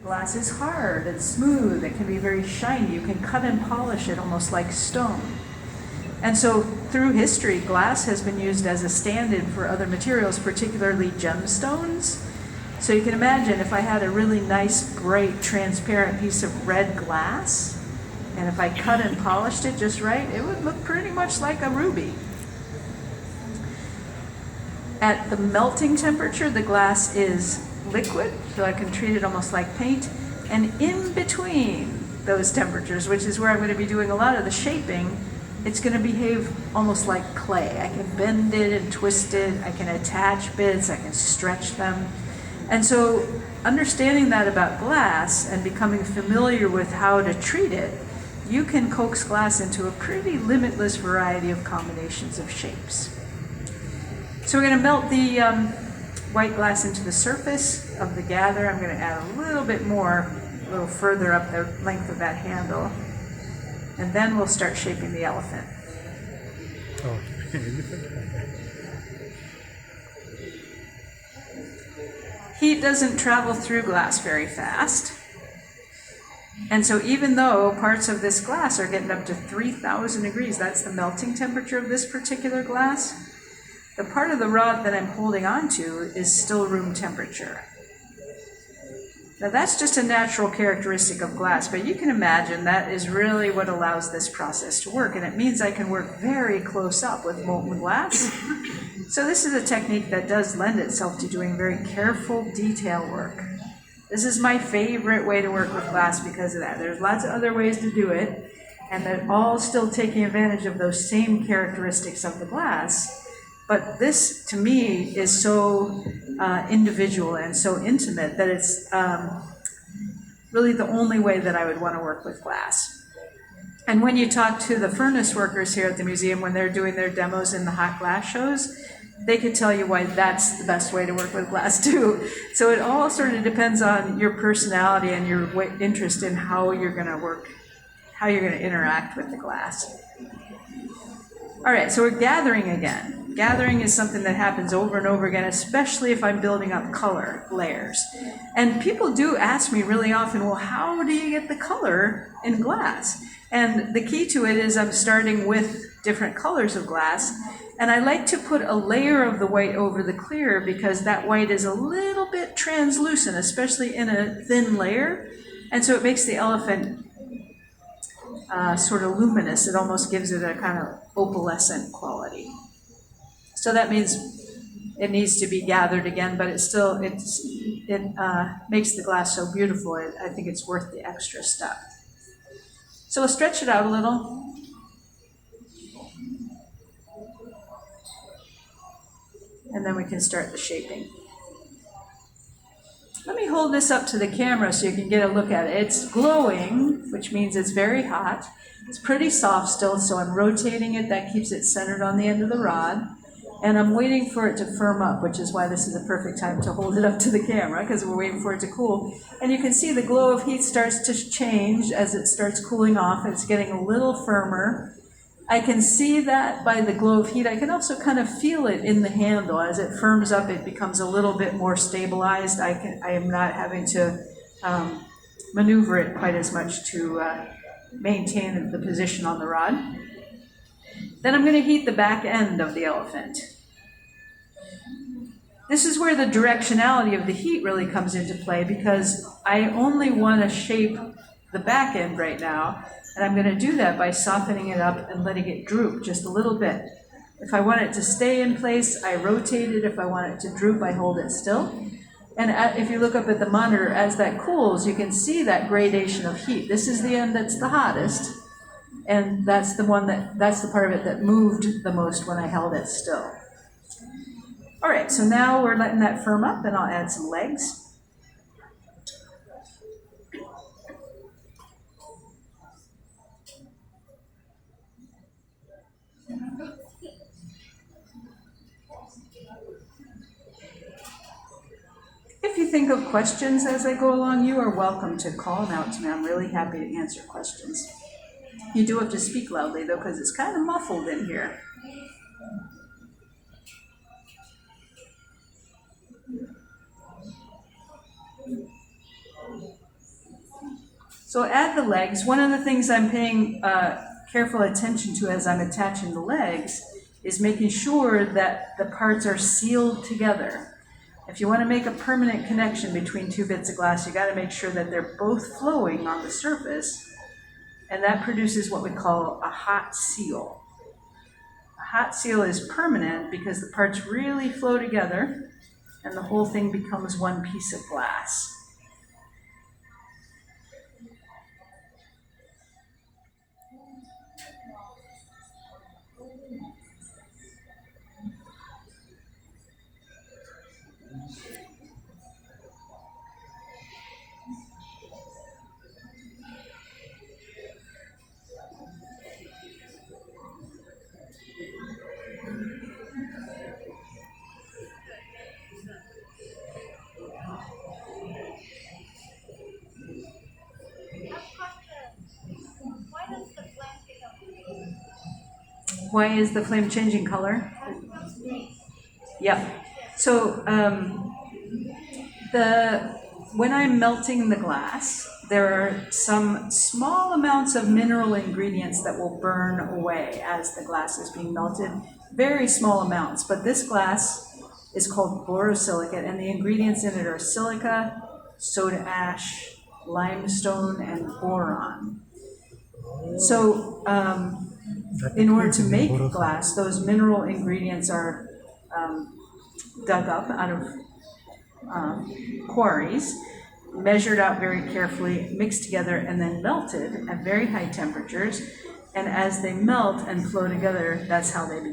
Glass is hard and smooth. It can be very shiny. You can cut and polish it almost like stone. And so through history, glass has been used as a stand-in for other materials, particularly gemstones. So you can imagine if I had a really nice, bright, transparent piece of red glass, and if I cut and polished it just right, it would look pretty much like a ruby. At the melting temperature, the glass is liquid, so I can treat it almost like paint. And in between those temperatures, which is where I'm going to be doing a lot of the shaping, it's going to behave almost like clay. I can bend it and twist it, I can attach bits, I can stretch them. And so understanding that about glass and becoming familiar with how to treat it, you can coax glass into a pretty limitless variety of combinations of shapes. So we're going to melt the white glass into the surface of the gather. I'm going to add a little bit more, a little further up the length of that handle. And then we'll start shaping the elephant. Oh. Heat doesn't travel through glass very fast. And so even though parts of this glass are getting up to 3,000 degrees, that's the melting temperature of this particular glass, the part of the rod that I'm holding onto is still room temperature. Now that's just a natural characteristic of glass, but you can imagine that is really what allows this process to work, and it means I can work very close up with molten glass. So this is a technique that does lend itself to doing very careful detail work. This is my favorite way to work with glass because of that. There's lots of other ways to do it, and they're all still taking advantage of those same characteristics of the glass. But this, to me, is so individual and so intimate that it's really the only way that I would want to work with glass. And when you talk to the furnace workers here at the museum, when they're doing their demos in the hot glass shows, they could tell you why that's the best way to work with glass too. So it all sort of depends on your personality and your interest in how you're going to work, how you're going to interact with the glass. All right, so we're gathering again. Gathering is something that happens over and over again, especially if I'm building up color layers. And people do ask me really often, well, how do you get the color in glass? And the key to it is I'm starting with different colors of glass. And I like to put a layer of the white over the clear because that white is a little bit translucent, especially in a thin layer. And so it makes the elephant sort of luminous. It almost gives it a kind of opalescent quality. So that means it needs to be gathered again, but it makes the glass so beautiful. I think it's worth the extra step. So we'll stretch it out a little. And then we can start the shaping. Let me hold this up to the camera so you can get a look at it. It's glowing, which means it's very hot. It's pretty soft still, so I'm rotating it. That keeps it centered on the end of the rod. And I'm waiting for it to firm up, which is why this is a perfect time to hold it up to the camera, because we're waiting for it to cool. And you can see the glow of heat starts to change as it starts cooling off. It's getting a little firmer. I can see that by the glow of heat. I can also kind of feel it in the handle. As it firms up, it becomes a little bit more stabilized. I am not having to maneuver it quite as much to maintain the position on the rod. Then I'm going to heat the back end of the elephant. This is where the directionality of the heat really comes into play because I only want to shape the back end right now, and I'm going to do that by softening it up and letting it droop just a little bit. If I want it to stay in place, I rotate it. If I want it to droop, I hold it still. And if you look up at the monitor, as that cools, you can see that gradation of heat. This is the end that's the hottest. And that's the part of it that moved the most when I held it still. All right, so now we're letting that firm up, and I'll add some legs. If you think of questions as I go along, you are welcome to call them out to me. I'm really happy to answer questions. You do have to speak loudly, though, because it's kind of muffled in here. So add the legs. One of the things I'm paying careful attention to as I'm attaching the legs is making sure that the parts are sealed together. If you want to make a permanent connection between two bits of glass, you got to make sure that they're both flowing on the surface, and that produces what we call a hot seal. A hot seal is permanent because the parts really flow together and the whole thing becomes one piece of glass. Why is the flame changing color? Yep. So when I'm melting the glass, there are some small amounts of mineral ingredients that will burn away as the glass is being melted. Very small amounts, but this glass is called borosilicate, and the ingredients in it are silica, soda ash, limestone, and boron. So in order to make glass, those mineral ingredients are dug up out of quarries, measured out very carefully, mixed together, and then melted at very high temperatures. And as they melt and flow together, that's how they become